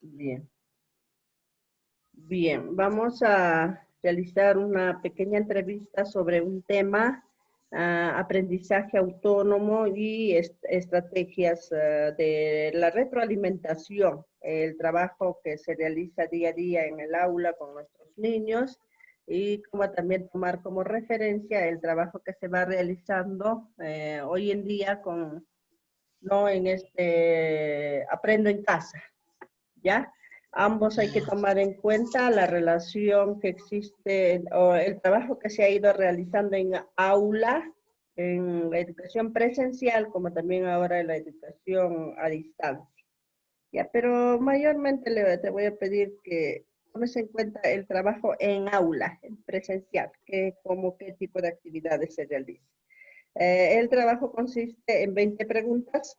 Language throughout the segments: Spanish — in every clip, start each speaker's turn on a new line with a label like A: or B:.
A: Bien. Bien, vamos a realizar una pequeña entrevista sobre un tema, aprendizaje autónomo y estrategias de la retroalimentación, el trabajo que se realiza día a día en el aula con nuestros niños y como también tomar como referencia el trabajo que se va realizando hoy en día con, no en este, aprendo en casa, ¿ya? Ambos hay que tomar en cuenta la relación que existe o el trabajo que se ha ido realizando en aula, en la educación presencial, como también ahora en la educación a distancia. Ya, pero mayormente te voy a pedir que tomes en cuenta el trabajo en aula, en presencial, que como qué tipo de actividades se realizan. El trabajo consiste en 20 preguntas.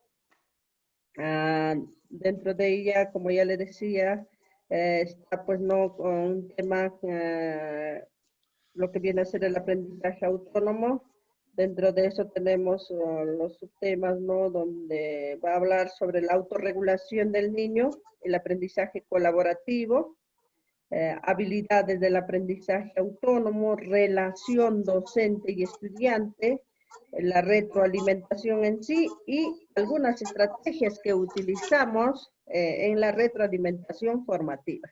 A: Dentro de ella, como ya le decía, está pues no con un tema, lo que viene a ser el aprendizaje autónomo. Dentro de eso tenemos los subtemas, ¿no? Donde va a hablar sobre la autorregulación del niño, el aprendizaje colaborativo, habilidades del aprendizaje autónomo, relación docente y estudiante, la retroalimentación en sí y algunas estrategias que utilizamos en la retroalimentación formativa.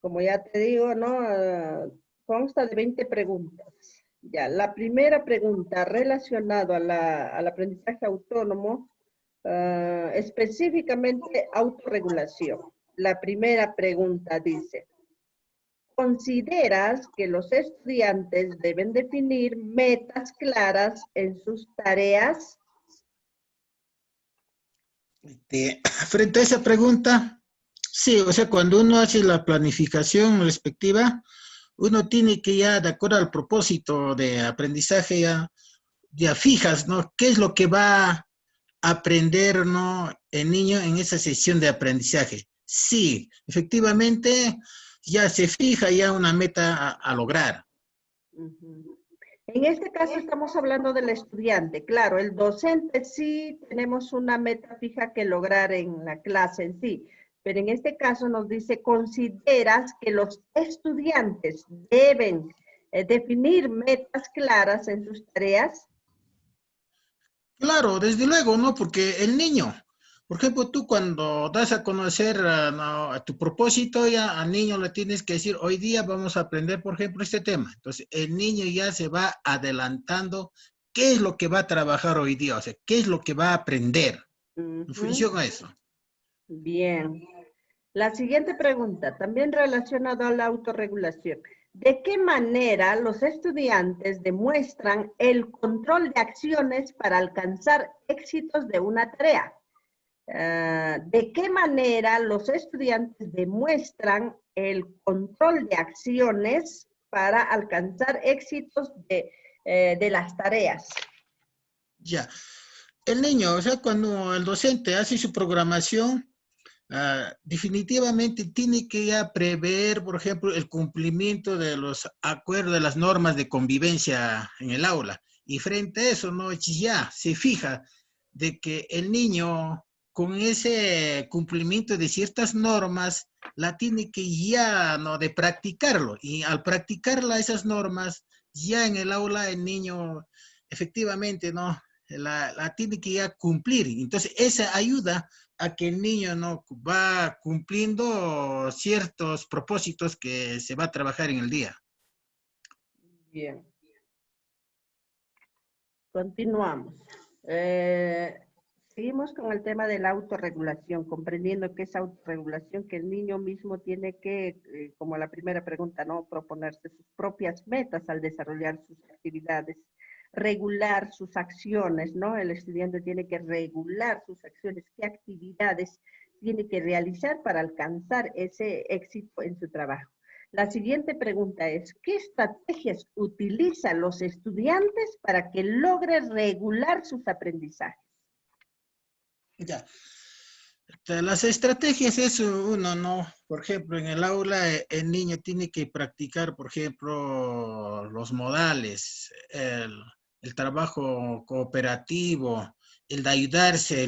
A: Como ya te digo, ¿no? Consta de 20 preguntas. Ya, la primera pregunta relacionada al aprendizaje autónomo, específicamente autorregulación. La primera pregunta dice, ¿consideras que los estudiantes deben definir metas claras en sus tareas?
B: Frente a esa pregunta, sí, o sea, cuando uno hace la planificación respectiva, uno tiene que ya, de acuerdo al propósito de aprendizaje, ya fijas, ¿no? ¿Qué es lo que va a aprender, ¿no? El niño en esa sesión de aprendizaje? Sí, efectivamente, ya se fija ya una meta a lograr.
A: En este caso estamos hablando del estudiante. Claro, el docente sí tenemos una meta fija que lograr en la clase en sí, pero en este caso nos dice, ¿consideras que los estudiantes deben definir metas claras en sus tareas?
B: Claro, desde luego, ¿no? Porque el niño, por ejemplo, tú cuando das a conocer no, a tu propósito, ya al niño le tienes que decir, hoy día vamos a aprender, por ejemplo, este tema. Entonces, el niño ya se va adelantando qué es lo que va a trabajar hoy día, o sea, qué es lo que va a aprender en
A: Ujú.
B: función a eso.
A: Bien. La siguiente pregunta, también relacionada a la autorregulación. ¿De qué manera los estudiantes demuestran el control de acciones para alcanzar éxitos de una tarea? ¿De qué manera los estudiantes demuestran el control de acciones para alcanzar éxitos de las tareas?
B: Ya. El niño, o sea, cuando el docente hace su programación, definitivamente tiene que ya prever, por ejemplo, el cumplimiento de los acuerdos, de las normas de convivencia en el aula. Y frente a eso, ¿no? Ya se fija de que el niño, con ese cumplimiento de ciertas normas, la tiene que ya, ¿no? De practicarlo. Y al practicarla, esas normas, ya en el aula el niño, efectivamente, ¿no? La tiene que ya cumplir. Entonces, esa ayuda a que el niño no va cumpliendo ciertos propósitos que se va a trabajar en el día.
A: Bien, continuamos. Seguimos con el tema de la autorregulación, comprendiendo que es autorregulación, que el niño mismo tiene que, como la primera pregunta, ¿no? Proponerse sus propias metas al desarrollar sus actividades, regular sus acciones, ¿no? El estudiante tiene que regular sus acciones, qué actividades tiene que realizar para alcanzar ese éxito en su trabajo. La siguiente pregunta es, ¿qué estrategias utilizan los estudiantes para que logren regular sus aprendizajes?
B: Ya. Las estrategias es uno, ¿no? Por ejemplo, en el aula el niño tiene que practicar, por ejemplo, los modales, el trabajo cooperativo, el de ayudarse,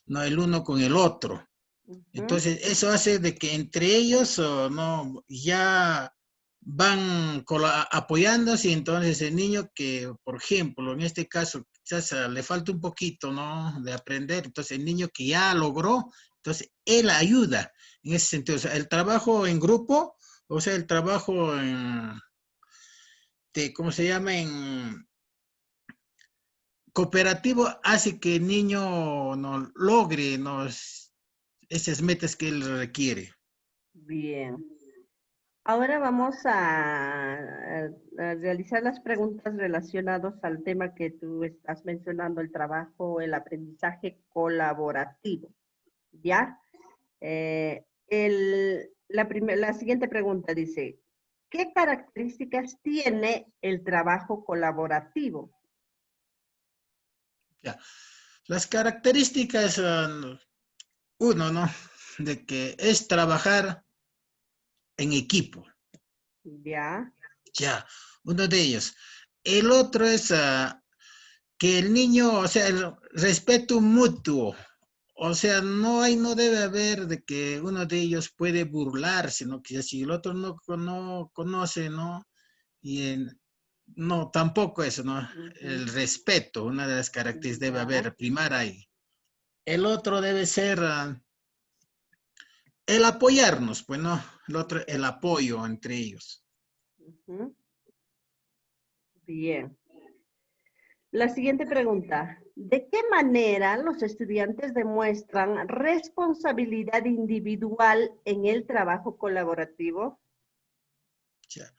B: no, el uno con el otro.
A: Ujú.
B: Entonces, eso hace de que entre ellos no, ya van apoyándose, y entonces el niño que, por ejemplo, en este caso, quizás le falta un poquito, ¿no? De aprender, entonces el niño que ya logró, entonces él ayuda en ese sentido. O sea, el trabajo en grupo, o sea, el trabajo ¿cómo se llama? En cooperativo hace que el niño no logre esas metas que él requiere.
A: Bien. Ahora vamos a realizar las preguntas relacionadas al tema que tú estás mencionando, el trabajo, el aprendizaje colaborativo. ¿Ya? La siguiente pregunta dice, ¿qué características tiene el trabajo colaborativo?
B: Ya. Las características son, uno, ¿no? De que es trabajar en equipo,
A: ¿Ya?
B: ya, uno de ellos. El otro es que el niño, o sea, el respeto mutuo, o sea, no debe haber de que uno de ellos puede burlarse, ¿no? Que si el otro no conoce, ¿no? Y no, tampoco eso, ¿no?
A: Ujú.
B: El respeto, una de las características debe
A: ¿Ya?
B: haber, primar ahí. El otro debe ser el apoyarnos, pues no, el otro, el apoyo entre ellos.
A: Ujú. Bien. La siguiente pregunta. ¿De qué manera los estudiantes demuestran responsabilidad individual en el trabajo colaborativo?
B: Ya.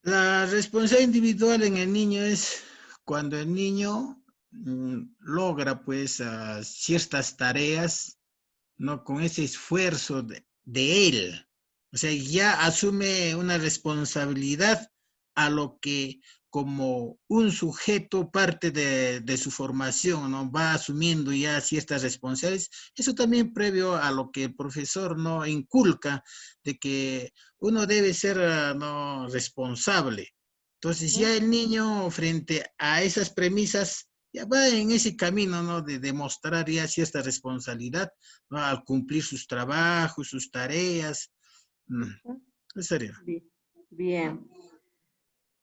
B: La responsabilidad individual en el niño es cuando el niño logra pues ciertas tareas, ¿no? Con ese esfuerzo de él. O sea, ya asume una responsabilidad a lo que como un sujeto parte de su formación, ¿no? Va asumiendo ya ciertas responsabilidades. Eso también previo a lo que el profesor no inculca de que uno debe ser no responsable. Entonces ya
A: Ujú.
B: el niño frente a esas premisas ya va en ese camino, ¿no? De demostrar ya cierta responsabilidad, ¿no? Al cumplir sus trabajos, sus tareas.
A: Ujú.
B: ¿En serio?
A: Bien.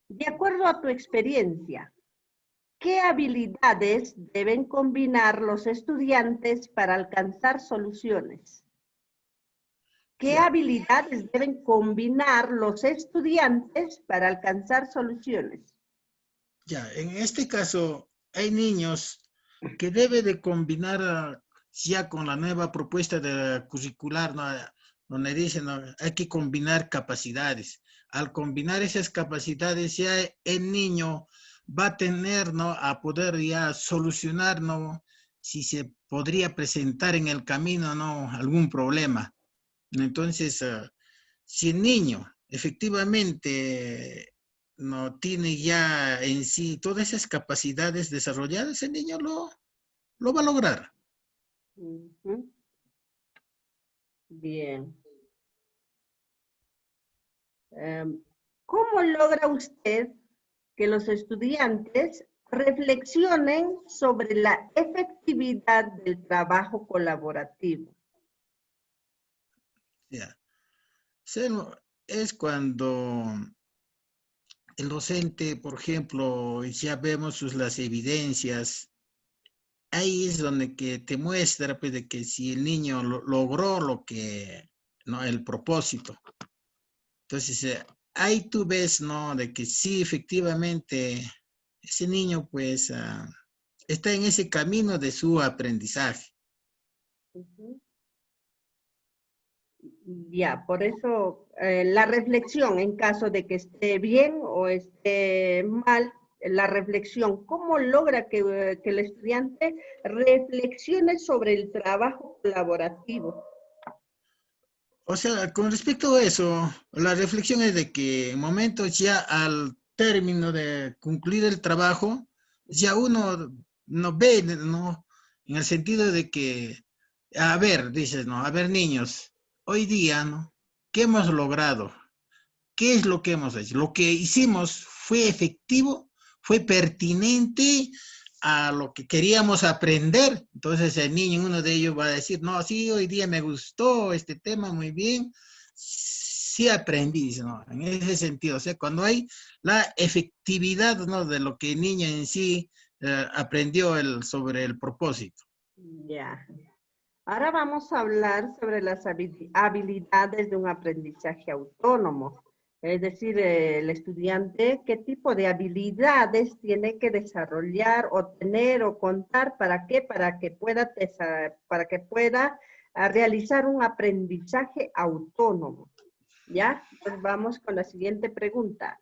A: De acuerdo a tu experiencia, ¿qué habilidades deben combinar los estudiantes para alcanzar soluciones? ¿Qué
B: Ya,
A: habilidades deben combinar los estudiantes para alcanzar soluciones?
B: ya. En este caso, hay niños que debe de combinar ya con la nueva propuesta de curricular, ¿no? Donde dicen, ¿no? Hay que combinar capacidades. Al combinar esas capacidades, ya el niño va a tener, ¿no? A poder ya solucionar, ¿no? Si se podría presentar en el camino, ¿no? Algún problema. Entonces, si el niño efectivamente no tiene ya en sí todas esas capacidades desarrolladas, el niño lo va a lograr.
A: Ujú. Bien. ¿Cómo logra usted que los estudiantes reflexionen sobre la efectividad del trabajo colaborativo?
B: Ya. Es cuando el docente, por ejemplo, ya vemos las evidencias, ahí es donde que te muestra pues, de que si el niño logró lo que, no, el propósito. Entonces, ahí tú ves, ¿no? De que sí, efectivamente, ese niño, pues, está en ese camino de su aprendizaje.
A: Ujú. Ya, por eso la reflexión en caso de que esté bien o esté mal, la reflexión, ¿cómo logra que el estudiante reflexione sobre el trabajo colaborativo?
B: O sea, con respecto a eso, la reflexión es de que en momentos ya al término de concluir el trabajo, ya uno no ve, ¿no? En el sentido de que, a ver, dices, ¿no? A ver, niños, hoy día, ¿no? ¿Qué hemos logrado? ¿Qué es lo que hemos hecho? Lo que hicimos fue efectivo, fue pertinente a lo que queríamos aprender, entonces el niño, uno de ellos va a decir, no, sí, hoy día me gustó este tema muy bien, sí aprendí, dice, ¿no? En ese sentido, o sea, cuando hay la efectividad, ¿no? De lo que el niño en sí aprendió sobre el propósito.
A: Ya. Ahora vamos a hablar sobre las habilidades de un aprendizaje autónomo. Es decir, el estudiante, qué tipo de habilidades tiene que desarrollar o tener o contar, ¿para qué? Para que pueda realizar un aprendizaje autónomo. ¿Ya? Entonces vamos con la siguiente pregunta.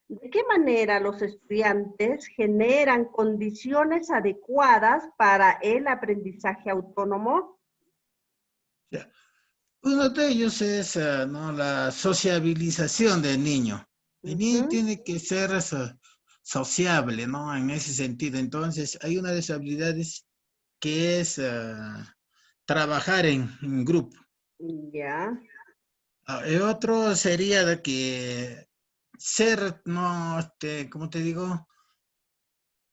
A: ¿De qué manera los estudiantes generan condiciones adecuadas para el aprendizaje autónomo?
B: Ya. Uno de ellos es ¿no? La sociabilización del niño. El niño
A: Ujú.
B: tiene que ser sociable, ¿no? En ese sentido. Entonces, hay una de esas habilidades que es trabajar en grupo.
A: Ya.
B: Y otro sería de que ser, no, ¿cómo te digo?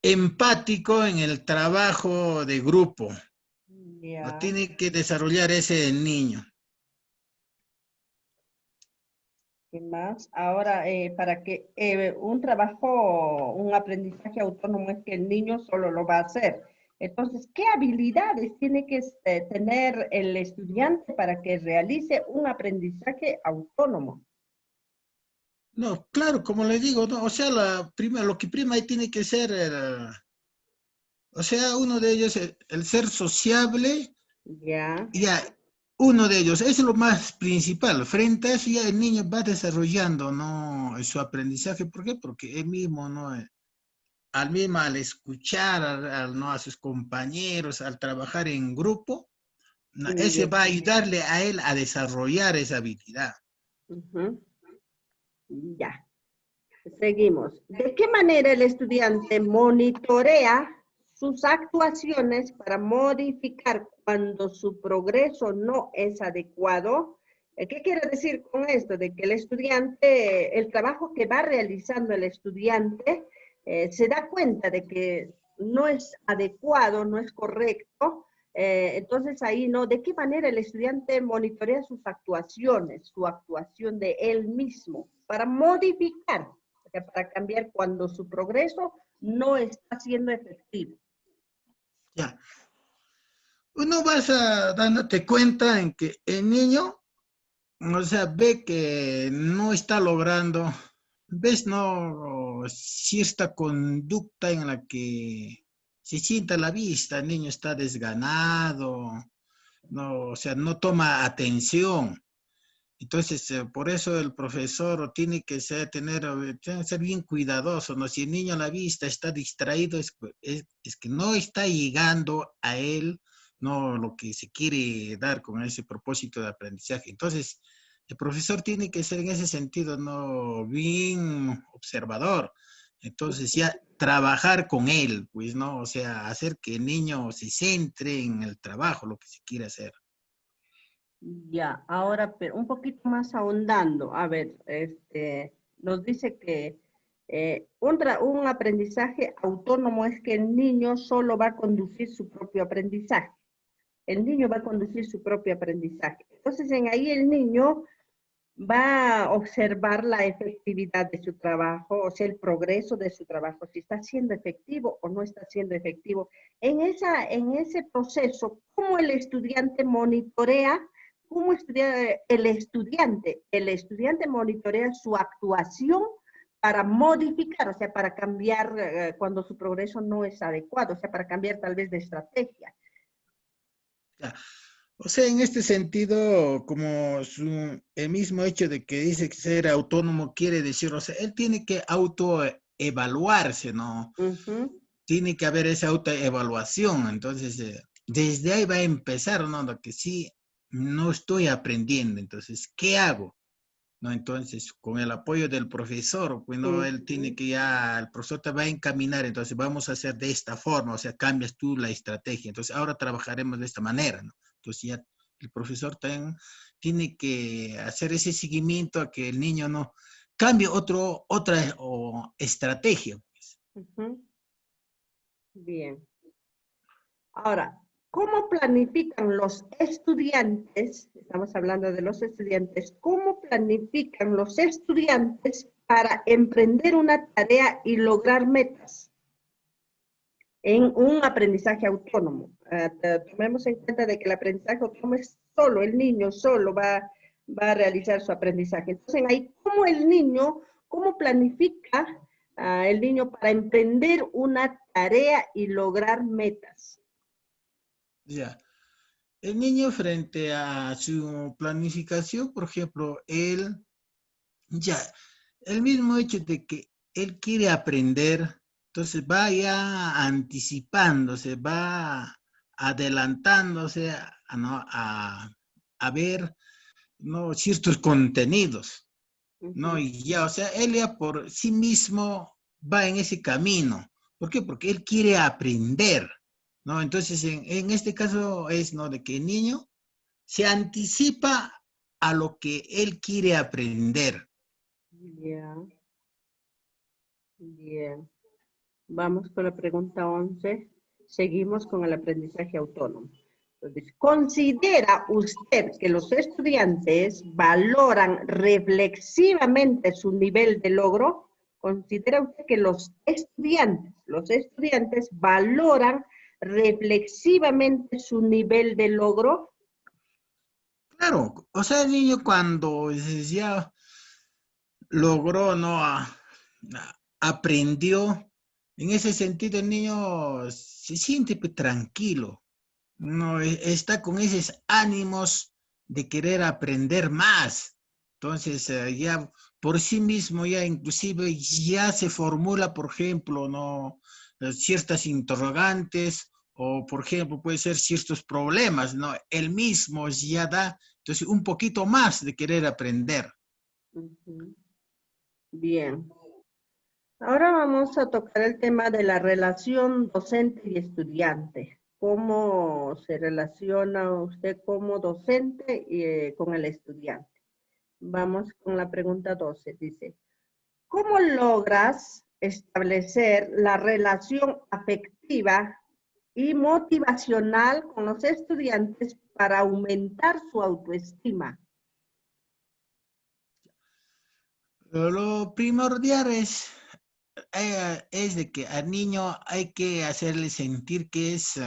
B: Empático en el trabajo de grupo. Lo
A: Ya.
B: tiene que desarrollar ese niño.
A: ¿Qué más? Ahora, para que un trabajo, un aprendizaje autónomo es que el niño solo lo va a hacer. Entonces, ¿qué habilidades tiene que tener el estudiante para que realice un aprendizaje autónomo?
B: No, claro, como le digo, no, o sea, lo que prima ahí tiene que ser, o sea, uno de ellos, el ser sociable,
A: Ya.
B: ya, uno de ellos, es lo más principal. Frente a eso ya el niño va desarrollando, ¿no? Su aprendizaje. ¿Por qué? Porque él mismo, ¿no? Al escuchar ¿no? A sus compañeros, al trabajar en grupo, ¿no? Ese
A: Ya.
B: va a ayudarle a él a desarrollar esa habilidad.
A: Ujú. Ya. Seguimos. ¿De qué manera el estudiante monitorea sus actuaciones para modificar cuando su progreso no es adecuado? ¿Qué quiere decir con esto? De que el estudiante, el trabajo que va realizando el estudiante, se da cuenta de que no es adecuado, no es correcto. Entonces ahí, ¿no? ¿De qué manera el estudiante monitorea sus actuaciones, su actuación de él mismo, para modificar, o sea, para cambiar cuando su progreso no está siendo efectivo?
B: Ya. Uno vas dándote cuenta en que el niño, o sea, ve que no está logrando, ves, no, cierta conducta en la que se sienta a la vista, el niño está desganado, no, o sea, no toma atención. Entonces, por eso el profesor tiene que tiene que ser bien cuidadoso, ¿no? Si el niño a la vista está distraído, es que no está llegando a él, ¿no? Lo que se quiere dar con ese propósito de aprendizaje. Entonces, el profesor tiene que ser en ese sentido, ¿no? Bien observador. Entonces, ya trabajar con él, pues, ¿no? O sea, hacer que el niño se centre en el trabajo, lo que se quiere hacer.
A: Ya, ahora, pero un poquito más ahondando, a ver, nos dice que un aprendizaje autónomo es que el niño solo va a conducir su propio aprendizaje. El niño va a conducir su propio aprendizaje. Entonces, en ahí el niño va a observar la efectividad de su trabajo, o sea, el progreso de su trabajo, si está siendo efectivo o no está siendo efectivo. En ese proceso, ¿cómo el estudiante monitorea? ¿Cómo el estudiante monitorea su actuación para modificar, o sea, para cambiar cuando su progreso no es adecuado, o sea, para cambiar tal vez de estrategia?
B: Ya. O sea, en este sentido, como el mismo hecho de que dice que ser autónomo quiere decir, o sea, él tiene que autoevaluarse, ¿no?
A: Ujú.
B: Tiene que haber esa autoevaluación. Entonces, desde ahí va a empezar, ¿no? Lo que sí, no estoy aprendiendo. Entonces, ¿qué hago? ¿No? Entonces, con el apoyo del profesor, bueno, él tiene
A: Ujú.
B: que ya, el profesor te va a encaminar, entonces vamos a hacer de esta forma, o sea, cambias tú la estrategia, entonces ahora trabajaremos de esta manera, ¿no? Entonces ya el profesor tiene que hacer ese seguimiento a que el niño no cambie otra estrategia.
A: Ujú. bien. Ahora, ¿cómo planifican los estudiantes? Estamos hablando de los estudiantes. ¿Cómo planifican los estudiantes para emprender una tarea y lograr metas en un aprendizaje autónomo? Tomemos en cuenta de que el aprendizaje autónomo es solo, el niño solo va a realizar su aprendizaje. Entonces, ahí, ¿cómo el niño, cómo planifica el niño para emprender una tarea y lograr metas?
B: Ya. El niño frente a su planificación, por ejemplo, ya, el mismo hecho de que él quiere aprender, entonces va ya anticipándose, va adelantándose ¿no? a ver, ¿no? ciertos contenidos, ¿no?
A: Ujú.
B: Y ya, o sea, él ya por sí mismo va en ese camino. ¿Por qué? Porque él quiere aprender, ¿no? Entonces, en este caso es, ¿no? De que el niño se anticipa a lo que él quiere aprender.
A: Ya, bien. Vamos con la pregunta 11. Seguimos con el aprendizaje autónomo. Entonces, ¿considera usted que los estudiantes valoran reflexivamente su nivel de logro? ¿Considera usted que los estudiantes valoran reflexivamente su nivel de logro?
B: Claro, o sea, el niño cuando ya logró, ¿no? Aprendió, en ese sentido el niño se siente pues, tranquilo, ¿no? Está con esos ánimos de querer aprender más. Entonces, ya por sí mismo, ya inclusive ya se formula, por ejemplo, ¿no? Ciertas interrogantes o, por ejemplo, puede ser ciertos problemas, ¿no? Él mismo ya da, entonces, un poquito más de querer aprender.
A: Ujú. Bien. Ahora vamos a tocar el tema de la relación docente y estudiante. ¿Cómo se relaciona usted como docente con el estudiante? Vamos con la pregunta 12. Dice, ¿cómo logras establecer la relación afectiva y motivacional con los estudiantes para aumentar su autoestima?
B: Lo primordial es de que al niño hay que hacerle sentir que es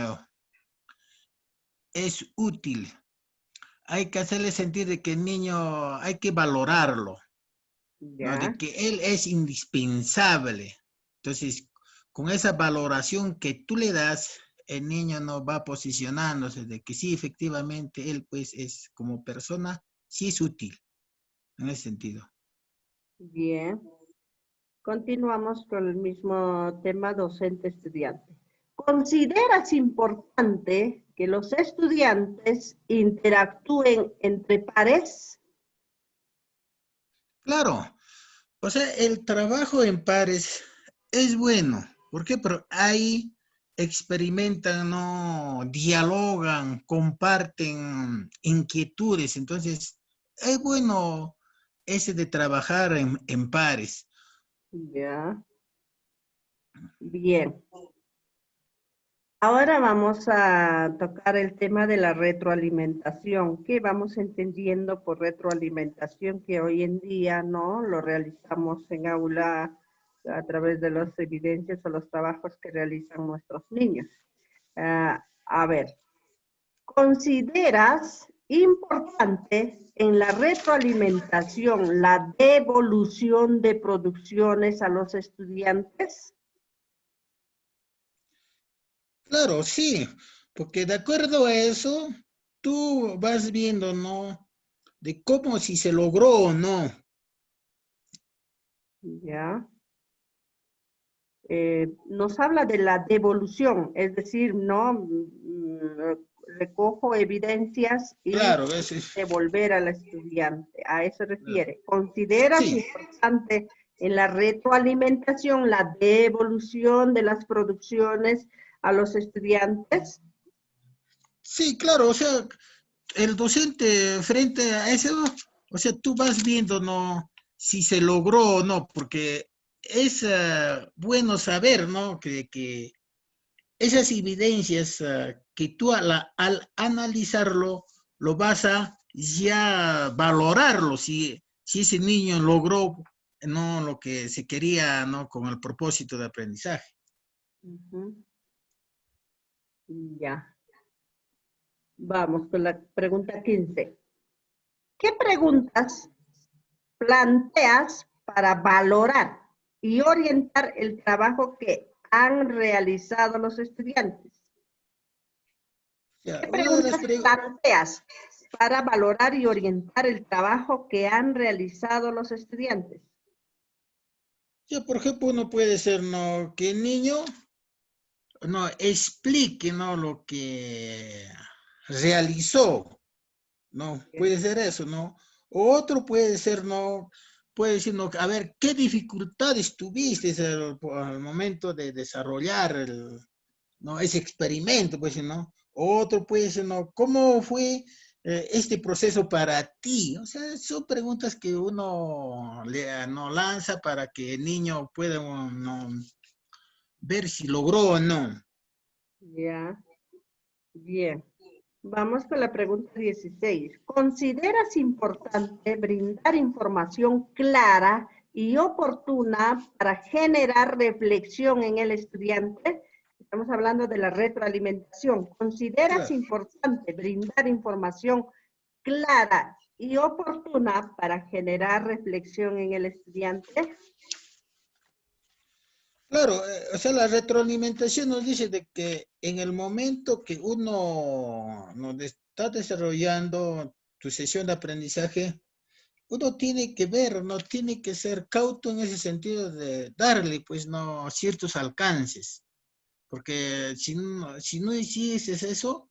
B: útil. Hay que hacerle sentir de que el niño hay que valorarlo, ¿no? De
A: ¿Ya?
B: que él es indispensable. Entonces, con esa valoración que tú le das, el niño no va posicionándose de que sí, efectivamente, él pues es como persona, sí es útil en ese sentido.
A: Bien. Continuamos con el mismo tema docente-estudiante. ¿Consideras importante que los estudiantes interactúen entre pares?
B: Claro, o sea, el trabajo en pares es bueno. ¿Por qué? Pero ahí experimentan, ¿no? Dialogan, comparten inquietudes. Entonces, es bueno ese de trabajar en pares.
A: Ya, bien. Ahora vamos a tocar el tema de la retroalimentación. ¿Qué vamos entendiendo por retroalimentación? Que hoy en día, ¿no? Lo realizamos en aula a través de las evidencias o los trabajos que realizan nuestros niños. A ver, ¿consideras importante en la retroalimentación la devolución de producciones a los estudiantes?
B: Claro, sí, porque de acuerdo a eso, tú vas viendo, ¿no? De cómo si se logró o no.
A: Ya. Nos habla de la devolución, es decir, no recojo evidencias y
B: Claro, ese es.
A: devolver al estudiante. A eso
B: Claro.
A: refiere. ¿Consideras
B: Sí,
A: importante en la retroalimentación la devolución de las producciones a los estudiantes?
B: sí, claro, o sea, el docente frente a eso, o sea, tú vas viendo, ¿no? Si se logró o no, porque es bueno saber, ¿no? Que esas evidencias que tú al analizarlo, lo vas a ya valorarlo, si ese niño logró no lo que se quería, no con el propósito de aprendizaje.
A: Ujú. Ya. Vamos con la pregunta 15. ¿Qué preguntas planteas para valorar y orientar el trabajo que han realizado los estudiantes?
B: Ya,
A: ¿Qué
B: una de las
A: preguntas planteas para valorar y orientar el trabajo que han realizado los estudiantes?
B: ya, por ejemplo, uno puede ser, ¿no? Que el niño no explique, ¿no? Lo que realizó, ¿no? Puede ser eso, ¿no? O otro puede ser, ¿no? Puede decir, ¿no? A ver, ¿qué dificultades tuviste al momento de desarrollar ¿no? Ese experimento, pues, ¿no? Otro puede ser, ¿no? ¿Cómo fue este proceso para ti? O sea, son preguntas que uno no lanza para que el niño pueda no, ver si logró o no.
A: Ya, bien. Vamos con la pregunta 16. ¿Consideras importante brindar información clara y oportuna para generar reflexión en el estudiante? Estamos hablando de la retroalimentación. ¿Consideras
B: Claro.
A: importante brindar información clara y oportuna para generar reflexión en el estudiante?
B: Claro, o sea, la retroalimentación nos dice de que en el momento que uno está desarrollando tu sesión de aprendizaje, uno tiene que ver, no tiene que ser cauto en ese sentido de darle, pues, no ciertos alcances, porque si no hicieses eso,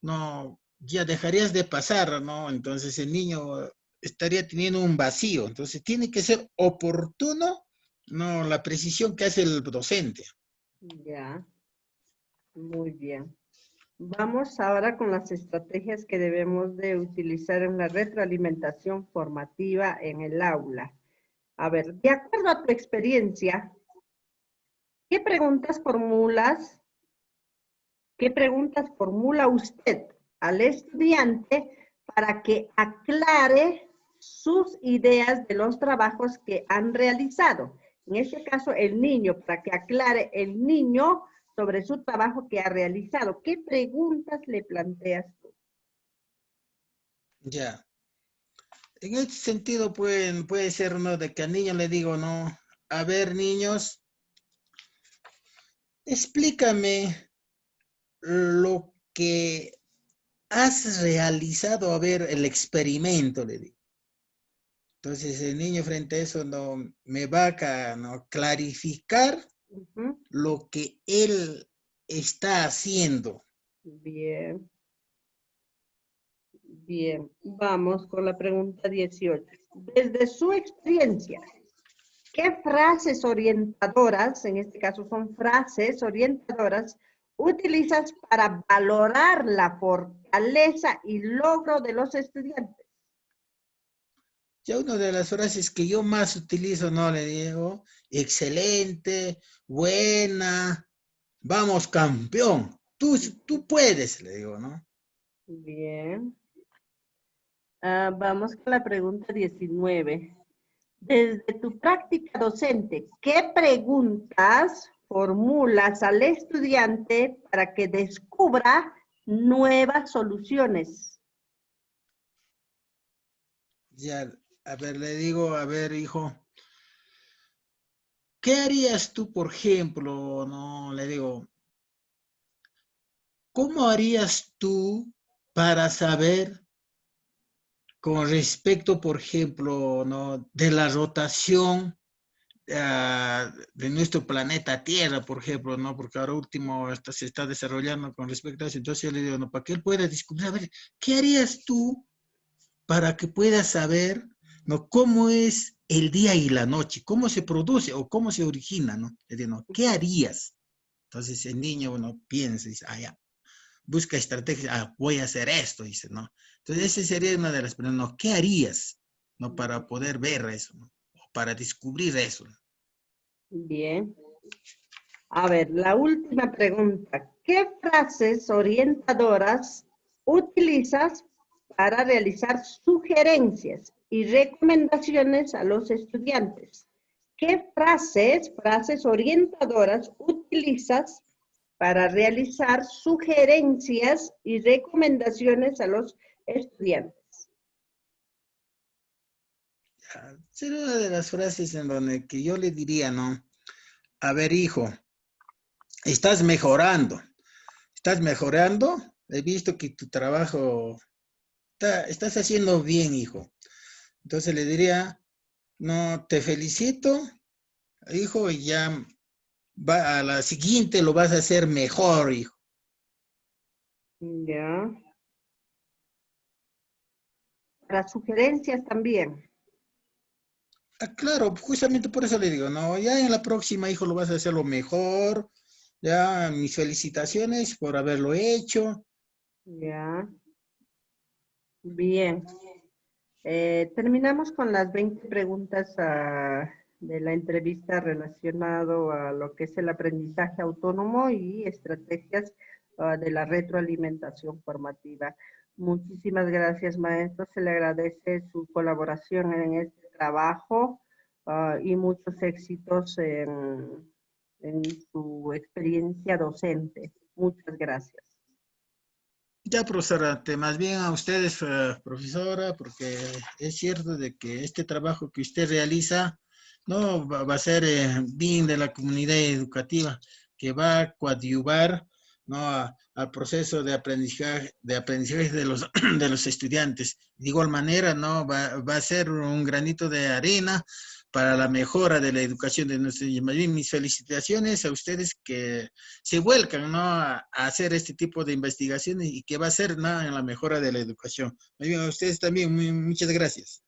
B: no, ya dejarías de pasar, ¿no? Entonces el niño estaría teniendo un vacío, entonces tiene que ser oportuno, no la precisión que hace el docente.
A: Ya, muy bien. Vamos ahora con las estrategias que debemos de utilizar en la retroalimentación formativa en el aula. A ver, de acuerdo a tu experiencia, ¿qué preguntas formulas? ¿Qué preguntas formula usted al estudiante para que aclare sus ideas de los trabajos que han realizado? En este caso, el niño, para que aclare el niño sobre su trabajo que ha realizado. ¿Qué preguntas le planteas tú?
B: Ya. En este sentido puede ser, ¿no? De que al niño le digo, ¿no? A ver, niños, explícame lo que has realizado, a ver, el experimento, le digo. Entonces el niño frente a eso no me va a ¿no? clarificar lo que él está haciendo.
A: Bien, bien. Vamos con la pregunta 18. Desde su experiencia, ¿qué frases orientadoras, en este caso son frases orientadoras, utilizas para valorar la fortaleza y logro de los estudiantes?
B: Ya una de las frases que yo más utilizo, ¿no? Le digo, excelente, buena, vamos campeón, tú puedes, le digo, ¿no?
A: Bien. Vamos con la pregunta 19. Desde tu práctica docente, ¿qué preguntas formulas al estudiante para que descubra nuevas soluciones?
B: Ya, a ver, le digo, a ver, hijo, ¿qué harías tú, por ejemplo, no? Le digo, ¿cómo harías tú para saber con respecto, por ejemplo, ¿no? de la rotación de nuestro planeta Tierra, por ejemplo, ¿no? Porque ahora último se está desarrollando con respecto a eso. Entonces yo le digo, no, para que él pueda descubrir, a ver, ¿qué harías tú para que puedas saber, ¿no? cómo es el día y la noche, cómo se produce o cómo se origina, ¿no? Le digo, no, ¿qué harías? Entonces el niño, uno piensa y dice, ah, ya, busca estrategias, ah, voy a hacer esto, dice, ¿no? Entonces esa sería una de las preguntas, ¿no? ¿Qué harías, ¿no? Para poder ver eso, ¿no? O para descubrir eso.
A: Bien. A ver, la última pregunta. ¿Qué frases orientadoras utilizas para realizar sugerencias y recomendaciones a los estudiantes? ¿Qué frases orientadoras utilizas para realizar sugerencias y recomendaciones a los estudiantes?
B: Será una de las frases en donde que yo le diría, ¿no? A ver, hijo, estás mejorando. Estás mejorando. He visto que tu trabajo estás haciendo bien, hijo. Entonces le diría, no, te felicito, hijo, y ya va a la siguiente lo vas a hacer mejor, hijo.
A: Ya. Para sugerencias también.
B: Claro, justamente por eso le digo, no, ya en la próxima, hijo, lo vas a hacer lo mejor. Ya, mis felicitaciones por haberlo hecho.
A: Ya. Bien. Terminamos con las 20 preguntas de la entrevista relacionado a lo que es el aprendizaje autónomo y estrategias de la retroalimentación formativa. Muchísimas gracias, maestro. Se le agradece su colaboración en este trabajo y muchos éxitos en su experiencia docente. Muchas gracias.
B: Ya, profesora, más bien a ustedes, profesora, porque es cierto de que este trabajo que usted realiza no va a ser bien de la comunidad educativa, que va a coadyuvar, ¿no? Al proceso de aprendizaje de los, de los estudiantes. De igual manera, ¿no? Va a ser un granito de arena para la mejora de la educación de nuestros niños. Más bien, mis felicitaciones a ustedes que se vuelcan, ¿no? A hacer este tipo de investigaciones y que va a ser, ¿no? En la mejora de la educación. Muy bien, a ustedes también, muchas gracias.